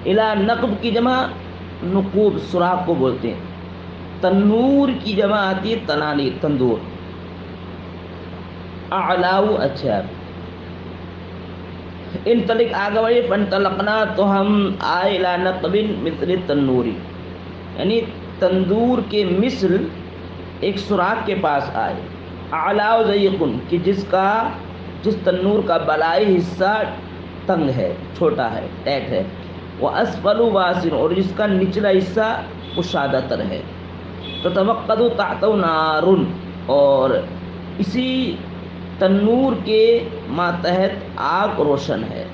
الا نقب کی جمع نقوب، سوراخ کو بولتے ہیں۔ تنور کی جمع آتی ہے تنانیر، تندور۔ اعلاؤ، اچھا، انطلق آگے بڑھے، فانطلقنا تو ہم آئے، الی نقب مثل تنوری، یعنی تندور کے مثل ایک سوراخ کے پاس آئے۔ اعلاؤ ضیقن، کہ جس تنور کا بالائی حصہ تنگ ہے، چھوٹا ہے، ٹیٹ ہے۔ واسفل واسع، اور جس کا نچلا حصہ کشادہ تر ہے۔ تتوقد تحت نار، اور اسی تنور کے ماتحت آگ روشن ہے۔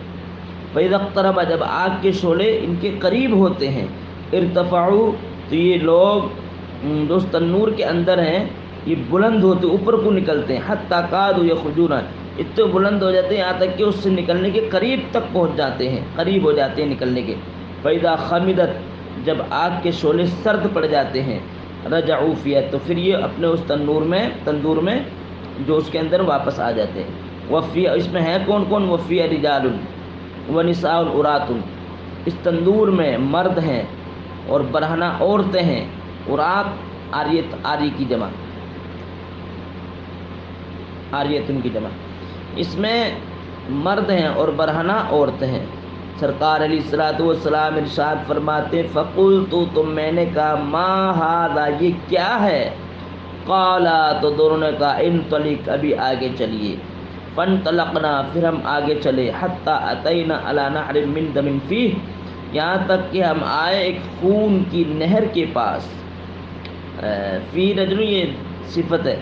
فَإِذَا اقْتَرَبَ، جب آگ کے شعلے ان کے قریب ہوتے ہیں، ارتفعوا، تو یہ لوگ جو اس تنور کے اندر ہیں یہ بلند ہوتے، اوپر کو نکلتے ہیں، حتی کادوا یخرجون، اتنے بلند ہو جاتے ہیں یہاں تک کہ اس سے نکلنے کے قریب تک پہنچ جاتے ہیں، قریب ہو جاتے ہیں نکلنے کے۔ فَإِذَا خَمِدَتْ، جب آگ کے شعلے سرد پڑ جاتے ہیں، رجعوا فیہا، تو پھر یہ اپنے اس تندور میں جو اس کے اندر واپس آ جاتے ہیں۔ وفیہ، اس میں ہے کون کون؟ وفیہ رجال ونساء عرات، اس تندور میں مرد ہیں اور برہنہ عورتیں ہیں۔ عرات آری کی جمع، آریتن کی جمع، اس میں مرد ہیں اور برہنہ عورتیں ہیں۔ سرکار علیہ الصلوۃ والسلام ارشاد فرماتے ہیں، فقلت، تو میں نے کہا، ما ھذا، یہ کیا ہے؟ قالا، تو دونوں نے کہا، انطلق، ابھی آگے چلیے۔ فانطلقنا، پھر ہم آگے چلے، حتی اتینا علی نہر من دم فیہ، یہاں تک کہ ہم آئے ایک خون کی نہر کے پاس۔ فی رجل، یہ صفت ہے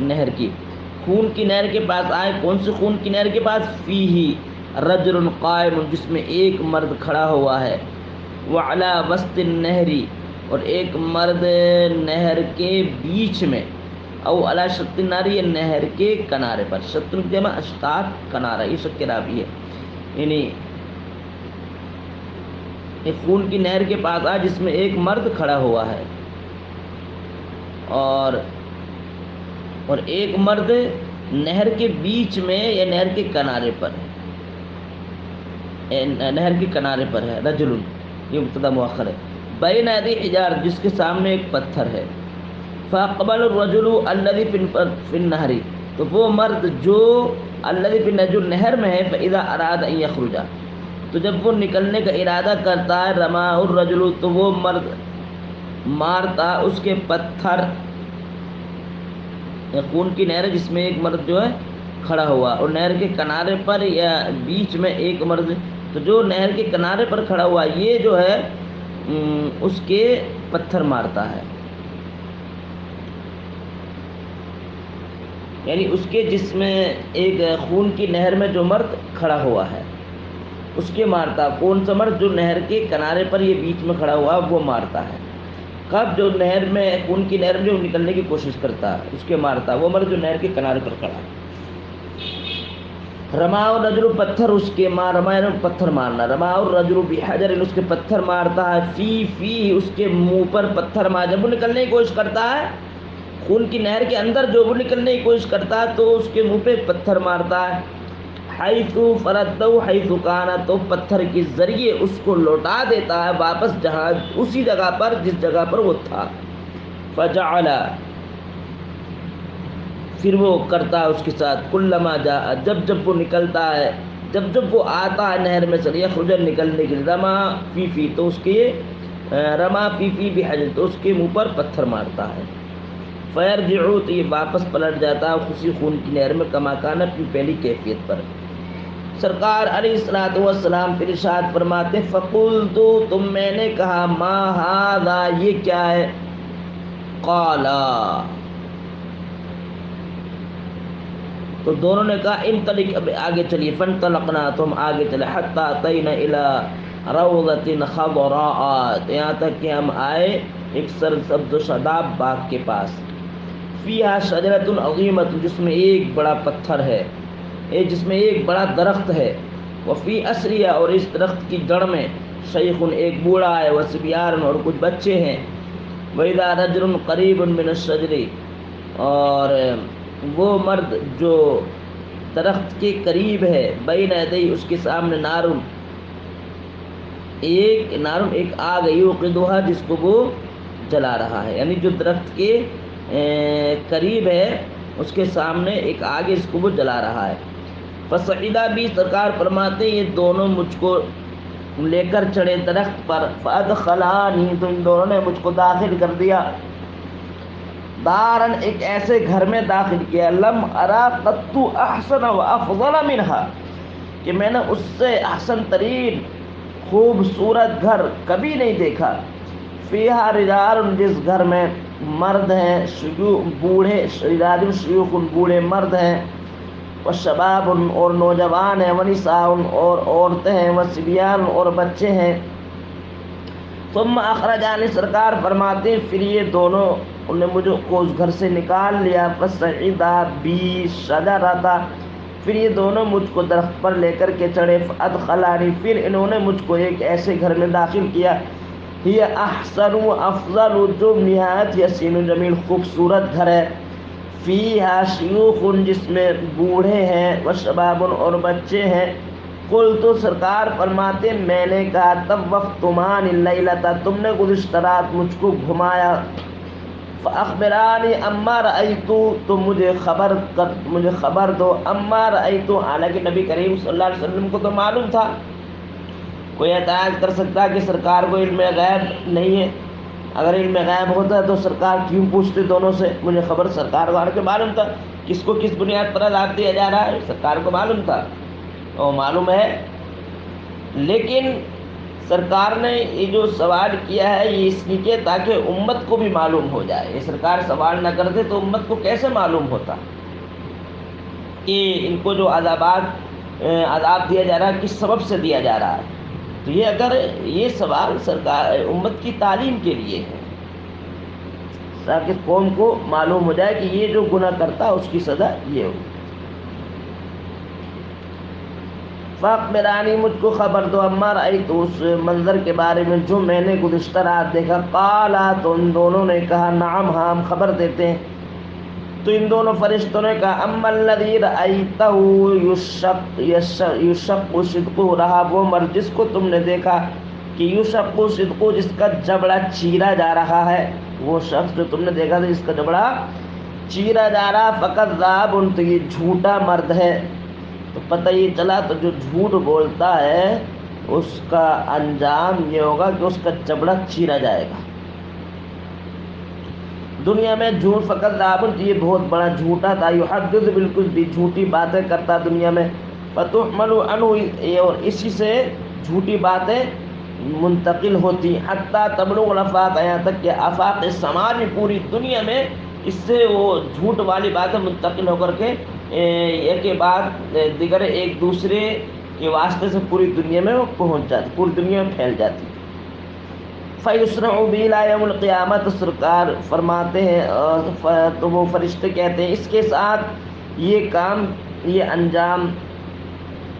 نہر کی، خون کی نہر کے پاس آئے۔ کون سی خون کی نہر کے پاس؟ فیہ رجل قائم، جس میں ایک مرد کھڑا ہوا ہے۔ وعلی وسط النہر، اور ایک مرد نہر کے بیچ میں۔ او علی شط النہر، یہ نہر کے کنارے پر۔ شط کی جمع اشتاط، کنارہ، یہ شط کے راوی ہے، یعنی ایک خون کی نہر کے پاس آئے جس میں ایک مرد کھڑا ہوا ہے، اور ایک مرد نہر کے بیچ میں یا نہر کے کنارے پر، نہر کے کنارے پر ہے۔ رجل، یہ مبتدا مؤخر ہے۔ بین یدی حجار، جس کے سامنے ایک پتھر ہے۔ فاقبل الرجل الذی فی النہر، تو وہ مرد جو الذی فی النہر، جو نہر میں ہے، فاذا اراد ان یخرج، تو جب وہ نکلنے کا ارادہ کرتا ہے، رماہ الرجل، تو وہ مرد مارتا اس کے پتھر، خون کی نہر ہے جس میں ایک مرد جو ہے کھڑا ہوا، اور نہر کے کنارے پر یا بیچ میں ایک مرد، تو جو نہر کے کنارے پر کھڑا ہوا یہ جو ہے اس کے پتھر مارتا ہے، یعنی اس کے جس میں ایک خون کی نہر میں جو مرد کھڑا ہوا ہے اس کے مارتا۔ کون سا مرد؟ جو نہر کے کنارے پر یہ بیچ میں کھڑا ہوا وہ مارتا ہے۔ کب؟ جو نہر میں، خون کی نہر میں جو نکلنے کی کوشش کرتا ہے اس کے مارتا، وہ مرد جو نہر کے کنارے پر کھڑا ہے۔ رماء الرجل، پتھر اس کے رماء، پتھر مارنا، رماء الرجل بحجر، اس کے پتھر مارتا ہے، فی اس کے منہ پر پتھر مار، جب وہ نکلنے کی کوشش کرتا ہے خون کی نہر کے اندر، جو وہ نکلنے کی کوشش کرتا ہے تو اس کے منہ پہ پتھر مارتا ہے۔ حیث فردہ حیث کان، تو پتھر کے ذریعے اس کو لوٹا دیتا ہے واپس جہاں، اسی جگہ پر جس جگہ پر وہ تھا۔ فجعل، پھر وہ کرتا ہے اس کے ساتھ، کلما جاء، جب وہ نکلتا ہے، جب وہ آتا ہے نہر میں سے، یخرج، نکلنے کے لیے، رما فی، تو اس کے رما فی بحجر، تو اس کے منہ پر پتھر مارتا ہے۔ فیرجع، تو یہ واپس پلٹ جاتا ہے اسی خون کی نہر میں، کما کان، اپنی پہلی کیفیت پر۔ سرکار علیہ الصلوۃ والسلام پھر ارشاد فرماتے، فقلت، تو میں نے کہا، ما ھذا، یہ کیا ہے؟ قالا، تو دونوں نے کہا، انطلق، اب آگے چلیے۔ فانطلقنا، تو ہم آگے چلے، حتی اتینا الی روضۃ خضراء، یہاں تک کہ ہم آئے ایک سرسبز و شاداب باغ کے پاس۔ فیہا شجرۃ عظیمۃ، جس میں ایک بڑا پتھر ہے، جس میں ایک بڑا درخت ہے۔ وفی اصلیہ، اور اس درخت کی جڑ میں، شیخ، ایک بوڑھا ہے، وصبیان، اور کچھ بچے ہیں۔ وَإِذَا رَجُلٌ قَرِيبٌ مِّنَ الشَّجَرِ، اور وہ مرد جو درخت کے قریب ہے، بین یدی اس کے سامنے نارم ایک آگ یوقدھا جس کو وہ جلا رہا ہے، یعنی جو درخت کے قریب ہے اس کے سامنے ایک آگ اس کو وہ جلا رہا ہے۔ فصعدا بھی سرکار فرماتے یہ دونوں مجھ کو لے کر چڑھے درخت پر، فادخلانی تو ان دونوں نے مجھ کو داخل کر دیا، دارن ایک ایسے گھر میں داخل کیا، لم ارا قط احسن و افضل منہا کہ میں نے اس سے احسن ترین خوبصورت گھر کبھی نہیں دیکھا، فیہا رجال جس گھر میں مرد ہیں، بوڑھے رجال شیوخ بوڑھے مرد ہیں، وشباب اور نوجوان ہیں، ونساء اور عورتیں ہیں، وصبیان اور بچے ہیں۔ ثم اخرجانی سرکار فرماتے ہیں پھر یہ دونوں انہوں نے مجھے اس گھر سے نکال لیا، فصعدا بی شجرۃ پھر یہ دونوں مجھ کو درخت پر لے کر کے چڑھے، فادخلانی پھر انہوں نے مجھ کو ایک ایسے گھر میں داخل کیا، یہ احسن و افضل جو نہایت حسین و جمیل خوبصورت گھر ہے، فیہا شیوخ جس میں بوڑھے ہیں، وشباب اور بچے ہیں۔ قلت سرکار فرماتے میں نے کہا طوفتمان اللیلۃ تم نے گزشتہ رات مجھ کو گھمایا، فاخبرانی اما رأیت تو مجھے خبر دو، اما رأیت حالانکہ نبی کریم صلی اللہ علیہ وسلم کو تو معلوم تھا، کوئی اعتراض کر سکتا ہے کہ سرکار کو علم غیب نہیں ہے، اگر علم غیب ہوتا تو سرکار کیوں پوچھتے دونوں سے، مجھے خبر سرکار کو معلوم تھا، کس کو کس بنیاد پر عذاب دیا جا رہا ہے سرکار کو معلوم تھا اور معلوم ہے، لیکن سرکار نے یہ جو سوال کیا ہے یہ اس لیے تاکہ امت کو بھی معلوم ہو جائے، یہ سرکار سوال نہ کرتے تو امت کو کیسے معلوم ہوتا کہ ان کو جو عذاب دیا جا رہا ہے کس سبب سے دیا جا رہا ہے، تو یہ اگر یہ سوال سرکار امت کی تعلیم کے لیے ہے تاکہ قوم کو معلوم ہو جائے کہ یہ جو گناہ کرتا ہے اس کی سزا یہ ہوگی۔ فاخبرانی مجھ کو خبر دو اما رأیت اس منظر کے بارے میں جو میں نے گزشتہ رات دیکھا، قالا تو ان دونوں نے کہا نعم ہاں ہم خبر دیتے ہیں، تو ان دونوں فرشتوں نے کہا اما الذی رأیتہ یشق صدقہ رہا وہ مرد جس کو تم نے دیکھا کہ یشق صدقہ جس کا جبڑا چیرا جا رہا ہے، وہ شخص جو تم نے دیکھا تھا جس کا جبڑا چیرا جا رہا، فکذاب تو یہ جھوٹا مرد ہے، تو پتہ یہ چلا تو جو جھوٹ بولتا ہے اس کا انجام یہ ہوگا کہ اس کا جبڑا چیرا جائے گا۔ دنیا میں جھوٹ فکذاب یہ بہت بڑا جھوٹا تھا، یحدث بالکل بھی جھوٹی باتیں کرتا دنیا میں، فتحمل عنہ اور اسی سے جھوٹی باتیں منتقل ہوتی، حتی تبلغ الافاق یہاں تک کہ آفاق سماج پوری دنیا میں اس سے وہ جھوٹ والی باتیں منتقل ہو کر کے ایک کے بعد دیگر ایک دوسرے کے واسطے سے پوری دنیا میں وہ پہنچ جاتی، پوری دنیا میں پھیل جاتی۔ فَيُسْرَعُ بِهِ إِلَىٰ يَوْمِ الْقِيَامَةِ سرکار فرماتے ہیں تو وہ فرشتے کہتے ہیں اس کے ساتھ یہ کام یہ انجام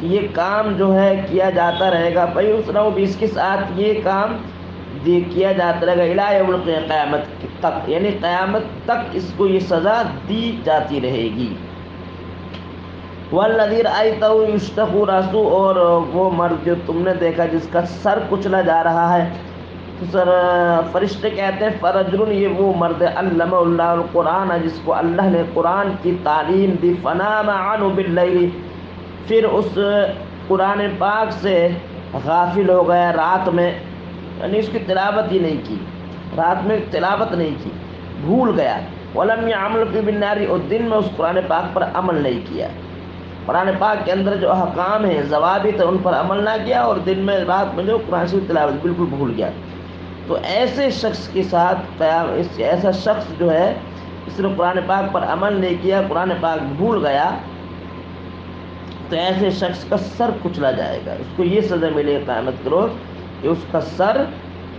یہ کام جو ہے کیا جاتا رہے گا، فَيُسْرَعُ بِهِ اس کے ساتھ یہ کام کیا جاتا رہے گا اِلَىٰ يَوْمِ الْقِيَامَةِ قیامت تک، یعنی قیامت تک اس کو یہ سزا دی جاتی رہے گی۔ وَالَّذِي رَأَيْتَهُ يُشْتَقُ رَأْسُهُ اور وہ مرد جو تم نے دیکھا جس کا سر کچلا جا رہا ہے، تو فرشتے کہتے ہیں فرجل یہ وہ مرد علمہ اللہ القرآن جس کو اللہ نے قرآن کی تعلیم دی، فنام عنہ باللیل پھر اس قرآن پاک سے غافل ہو گیا رات میں، یعنی اس کی تلاوت ہی نہیں کی، رات میں تلاوت نہیں کی، بھول گیا، ولم يعمل فی بالنہار اور دن میں اس قرآن پاک پر عمل نہیں کیا، قرآن پاک کے اندر جو احکام ہیں ضوابط ان پر عمل نہ کیا اور دن میں رات میں جو قرآن کی تلاوت بالکل بھول گیا، تو ایسے شخص کے ساتھ ایسا شخص جو ہے اس نے قرآن پاک پر عمل نہیں کیا، قرآن پاک بھول گیا، تو ایسے شخص کا سر کچلا جائے گا، اس کو یہ سزا ملے قیامت کے روز کہ اس کا سر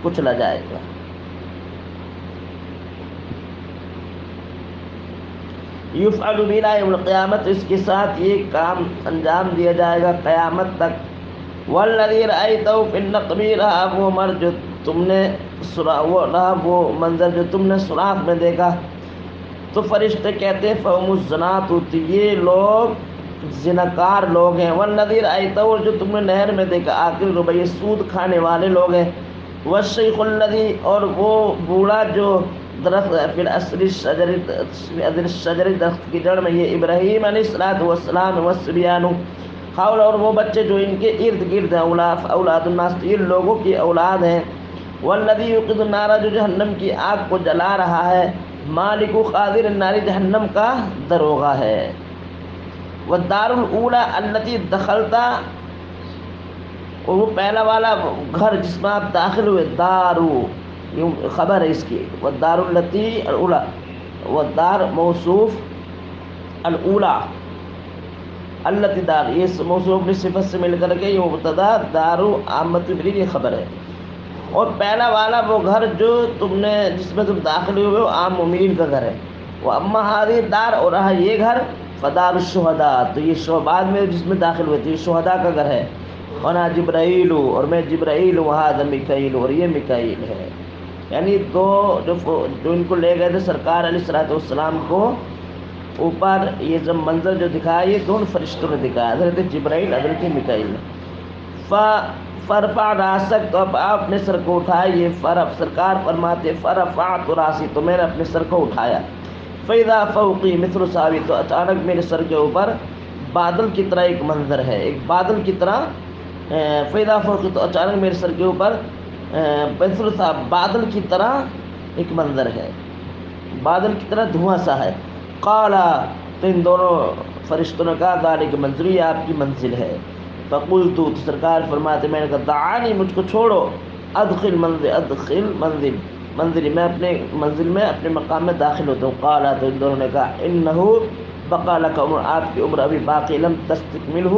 کچلا جائے گا۔ یفعل بنا یوم القیامت اس کے ساتھ یہ کام انجام دیا جائے گا قیامت تک۔ والذی رأیتہ فی النقب رہا وہ مرد جو تم نے وہ منظر جو تم نے سوراخ میں دیکھا، تو فرشتے کہتے ہیں فہم الزنات یہ لوگ زناکار لوگ ہیں، والذی رأیتہ، اور جو تم نے نہر میں دیکھا، آخر ربیع، سود کھانے والے لوگ ہیں، والشیخ الذی، اور وہ بوڑھا جو درخت پھر اصل شجر درخت کی جڑ میں، یہ ابراہیم علیہ السلام، والصبیان حول، اور وہ بچے جو ان کے ارد گرد ہیں، اولاد الناس، یہ لوگوں کی اولاد ہیں، والذی یوقد النار، جو جہنم کی آگ کو جلا رہا ہے، مالک قادر النار، جہنم کا دروغہ ہے، والدار الاولی التي دخلتا، اور وہ پہلا والا گھر جس میں آپ داخل ہوئے، دارو، یہ خبر ہے اس کی، والدار التي الاولی، والدار موصوف، الاولی التي دار، یہ موصوف اپنی صفت سے مل کر کے یہ مبتدا، دارو عامت برید، یہ خبر ہے، اور پہلا والا وہ گھر جو تم نے جس میں تم داخل ہوئے، وہ عام مومنین کا گھر ہے، وہ اما ہذہ دار، اور رہا یہ گھر، فدار الشہداء، تو یہ بعد میں جس میں داخل ہوئے تھے، یہ شہداء کا گھر ہے، وانا جبرائیل، اور میں جبرائیل ہوں، وہذا میکائیل، اور یہ میکائیل ہے، یعنی دو جو ان کو لے گئے تھے سرکار علیہ السلام کو اوپر، یہ جب منظر جو دکھایا یہ دونوں فرشتوں نے دکھایا، حضرت جبرائیل، حضرت میکائیل نے، فرفع راسک، تو اب آپ اپنے سر کو اٹھائے، یہ سرکار فرماتے فرفعت راسی، تو میں نے اپنے سر کو اٹھایا، فاذا فوقی مثل ساوی، تو اچانک میرے سر کے اوپر بادل کی طرح ایک منظر ہے، ایک بادل کی طرح، فاذا فوقی، تو اچانک میرے سر کے اوپر مثل ساوی، بادل کی طرح ایک منظر ہے، بادل کی طرح دھواں سا ہے، قالا، تو ان دونوں فرشتوں نے کہا، ذالک منزلی، یہ آپ کی منزل ہے، فقلت، تو سرکار فرماتے میں نے کہا، دعانی، مجھ کو چھوڑو، ادخل منزل، میں اپنے منزل میں، اپنے مقام میں داخل ہوتا ہوں، قالا، تو ان دونوں نے کہا، انہ بقا لک عمر، آپ کی عمر ابھی باقی، لم تستکملہ،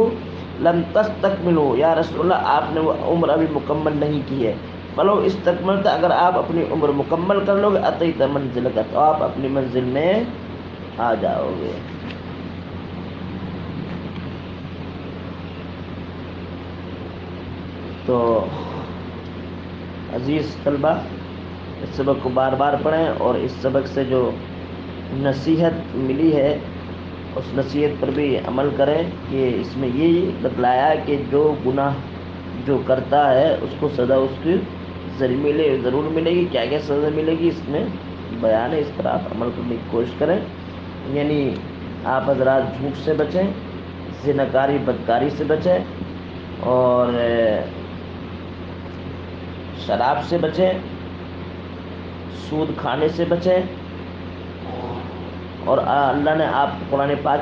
یا رسول اللہ آپ نے وہ عمر ابھی مکمل نہیں کی ہے، فلو استکملت، اگر آپ اپنی عمر مکمل کر لو گے، اتیت منزلک، تو آپ اپنی منزل میں آ جاؤ گے۔ تو عزیز طلبہ، اس سبق کو بار بار پڑھیں، اور اس سبق سے جو نصیحت ملی ہے اس نصیحت پر بھی عمل کریں، کہ اس میں یہ بتلایا کہ جو گناہ جو کرتا ہے اس کو سزا اس کی ضرور ملے گی، کیا کیا سزا ملے گی اس میں بیان ہے، اس پر آپ عمل کرنے کی کوشش کریں، یعنی آپ حضرات جھوٹ سے بچیں، زناکاری بدکاری سے بچیں، اور شراب سے بچیں، سود کھانے سے بچیں، اور اللہ نے آپ کو قرآن پاک